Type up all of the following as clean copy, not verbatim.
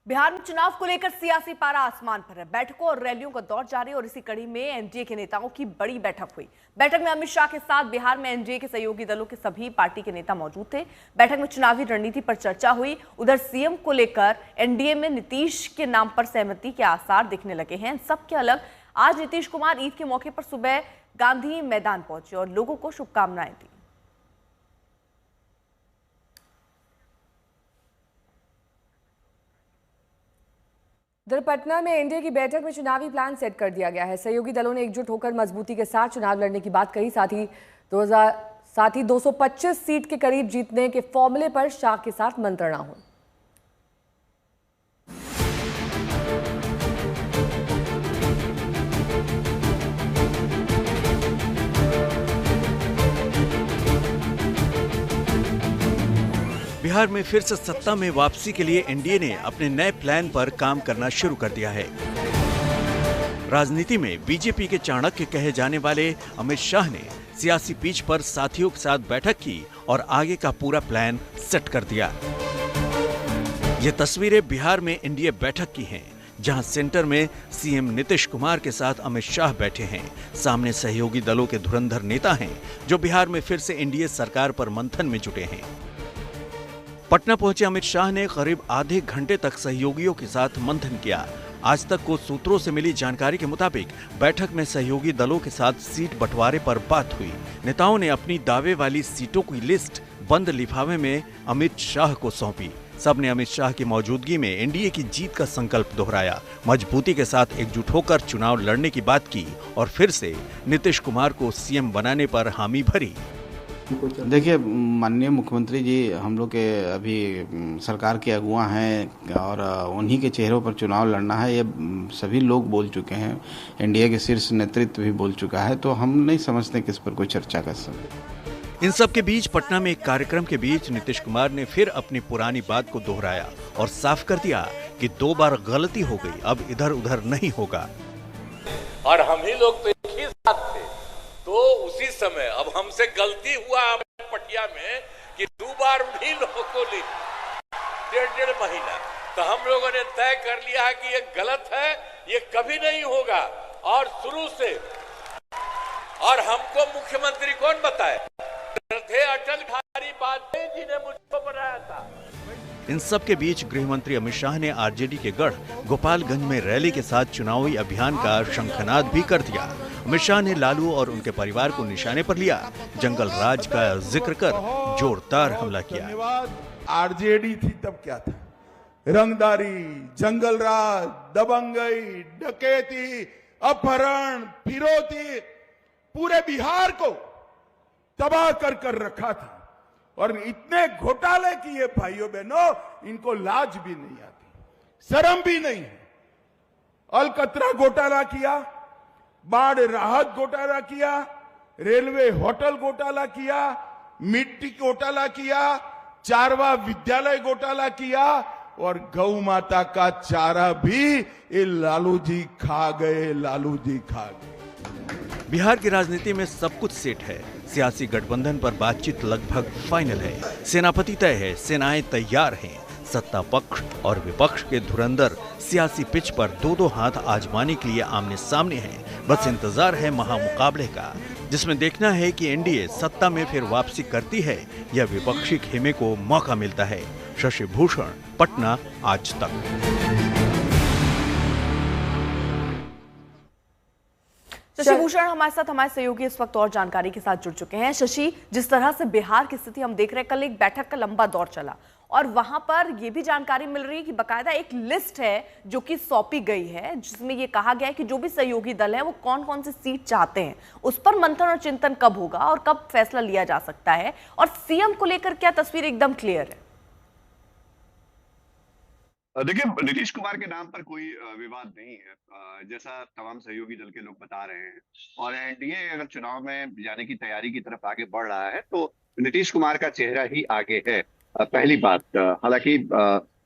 बिहार में चुनाव को लेकर सियासी पारा आसमान पर है। बैठकों और रैलियों का दौर जारी और इसी कड़ी में एनडीए के नेताओं की बड़ी बैठक हुई। बैठक में अमित शाह के साथ बिहार में एनडीए के सहयोगी दलों के सभी पार्टी के नेता मौजूद थे। बैठक में चुनावी रणनीति पर चर्चा हुई। उधर सीएम को लेकर एनडीए में नीतीश के नाम पर सहमति के आसार दिखने लगे हैं। सबके अलग आज नीतीश कुमार ईद के मौके पर सुबह गांधी मैदान पहुंचे और लोगों को शुभकामनाएं दी। उधर पटना में एनडीए की बैठक में चुनावी प्लान सेट कर दिया गया है। सहयोगी दलों ने एकजुट होकर मजबूती के साथ चुनाव लड़ने की बात कही। साथ ही 225 सीट के करीब जीतने के फॉर्मूले पर शाह के साथ मंत्रणा हुई। बिहार में फिर से सत्ता में वापसी के लिए एनडीए ने अपने नए प्लान पर काम करना शुरू कर दिया है। राजनीति में बीजेपी के चाणक्य कहे जाने वाले अमित शाह ने सियासी पिच पर साथियों के साथ बैठक की और आगे का पूरा प्लान सेट कर दिया। ये तस्वीरें बिहार में एनडीए बैठक की हैं, जहां सेंटर में सीएम नीतीश कुमार के साथ अमित शाह बैठे हैं। सामने सहयोगी दलों के धुरंधर नेता हैं, जो बिहार में फिर से एनडीए सरकार पर मंथन में जुटे हैं। पटना पहुंचे अमित शाह ने करीब आधे घंटे तक सहयोगियों के साथ मंथन किया। आज तक को सूत्रों से मिली जानकारी के मुताबिक बैठक में सहयोगी दलों के साथ सीट बंटवारे पर बात हुई। नेताओं ने अपनी दावे वाली सीटों की लिस्ट बंद लिफाफे में अमित शाह को सौंपी। सबने अमित शाह की मौजूदगी में एनडीए की जीत का संकल्प दोहराया, मजबूती के साथ एकजुट होकर चुनाव लड़ने की बात की और फिर से नीतीश कुमार को सीएम बनाने पर हामी भरी। देखिए, माननीय मुख्यमंत्री जी हम लोग के अभी सरकार के अगुआ हैं और उन्हीं के चेहरों पर चुनाव लड़ना है, ये सभी लोग बोल चुके हैं। एनडीए के शीर्ष नेतृत्व भी बोल चुका है, तो हम नहीं समझते कि इस पर कोई चर्चा कर सकते। इन सब के बीच पटना में एक कार्यक्रम के बीच नीतीश कुमार ने फिर अपनी पुरानी बात को दोहराया और साफ कर दिया कि 2 बार गलती हो गई, अब इधर उधर नहीं होगा। और हम ही लोग तो एक ही साथ थे, तो उसी समय अब हमसे गलती हुआ पटिया में कि 2 बार उन्हीं लोगों को ली 1.5 महीना, तो हम लोगों ने तय कर लिया कि ये गलत है, ये कभी नहीं होगा। और शुरू से, और हमको मुख्यमंत्री कौन बताए थे? अटल बिहारी वाजपेयी जी ने मुझको बनाया था। इन सब के बीच गृह मंत्री अमित शाह ने आरजेडी के गढ़ गोपालगंज में रैली के साथ चुनावी अभियान का शंखनाद भी कर दिया। अमित शाह ने लालू और उनके परिवार को निशाने पर लिया, जंगल राज का जिक्र कर जोरदार हमला किया। आरजेडी थी तब क्या था? रंगदारी, जंगल राज, दबंगई, डकैती, अपहरण, फिरौती, पूरे बिहार को तबाह कर रखा था। और इतने घोटाले किए भाइयों बहनों, इनको लाज भी नहीं आती, शर्म भी नहीं है। अलकतरा घोटाला किया, बाढ़ राहत घोटाला किया, रेलवे होटल घोटाला किया, मिट्टी घोटाला किया, चारवा विद्यालय घोटाला किया और गौ माता का चारा भी ये लालू जी खा गए, लालू जी खा गए। बिहार की राजनीति में सब कुछ सेट है। सियासी गठबंधन पर बातचीत लगभग फाइनल है। सेनापति तय है, सेनाएं तैयार हैं। सत्ता पक्ष और विपक्ष के धुरंधर सियासी पिच पर 2-2 हाथ आजमाने के लिए आमने सामने हैं। बस इंतजार है महामुकाबले का, जिसमें देखना है कि एनडीए सत्ता में फिर वापसी करती है या विपक्षी खेमे को मौका मिलता है। शशि भूषण, पटना, आज तक। शशि भूषण हमारे साथ, हमारे सहयोगी इस वक्त और जानकारी के साथ जुड़ चुके हैं। शशि, जिस तरह से बिहार की स्थिति हम देख रहे हैं, कल एक बैठक का लंबा दौर चला और वहां पर यह भी जानकारी मिल रही है कि बकायदा एक लिस्ट है जो कि सौंपी गई है, जिसमें यह कहा गया है कि जो भी सहयोगी दल है वो कौन कौन सी सीट चाहते हैं, उस पर मंथन और चिंतन कब होगा और कब फैसला लिया जा सकता है। और सीएम को लेकर क्या तस्वीर एकदम क्लियर है? देखिए, नीतीश कुमार के नाम पर कोई विवाद नहीं है, जैसा तमाम सहयोगी दल के लोग बता रहे हैं। और एनडीए अगर चुनाव में जाने की तैयारी की तरफ आगे बढ़ रहा है तो नीतीश कुमार का चेहरा ही आगे है। पहली बात, हालांकि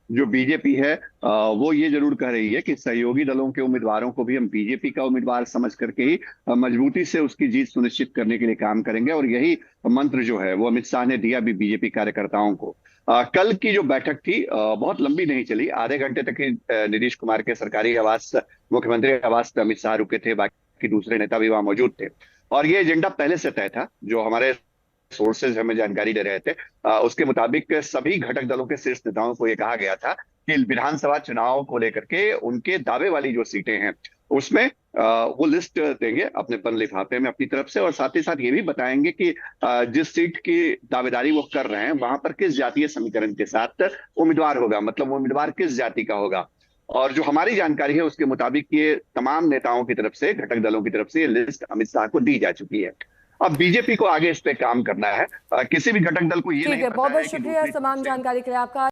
जो बीजेपी है वो ये जरूर कह रही है कि सहयोगी दलों के उम्मीदवारों को भी हम बीजेपी का उम्मीदवार समझ करके ही मजबूती से उसकी जीत सुनिश्चित करने के लिए काम करेंगे। और यही मंत्र जो है वो अमित शाह ने दिया भी बीजेपी कार्यकर्ताओं को। कल की जो बैठक थी बहुत लंबी नहीं चली, आधे घंटे तक ही नीतीश कुमार के सरकारी आवास, मुख्यमंत्री आवास पे अमित शाह रुके थे, बाकी दूसरे नेता भी वहां मौजूद थे। और ये एजेंडा पहले से तय था, जो हमारे सोर्सेज हमें जानकारी दे रहे थे उसके मुताबिक सभी घटक दलों के शीर्ष नेताओं को यह कहा गया था कि विधानसभा चुनाव को लेकर के उनके दावे वाली जो सीटें हैं उसमें वो लिस्ट देंगे अपने पन लिफाफे में अपनी तरफ से, और साथ ही साथ ये भी बताएंगे कि जिस सीट की दावेदारी वो कर रहे हैं वहां पर किस जातीय समीकरण के साथ उम्मीदवार होगा, मतलब उम्मीदवार किस जाति का होगा। और जो हमारी जानकारी है उसके मुताबिक ये तमाम नेताओं की तरफ से, घटक दलों की तरफ से ये लिस्ट अमित शाह को दी जा चुकी है। अब बीजेपी को आगे इस पे काम करना है। किसी भी घटक दल को ये ठीक नहीं है, पता बहुत है बहुत कि शुक्रिया दूसरी तमाम तरफ से जानकारी के लिए आपका।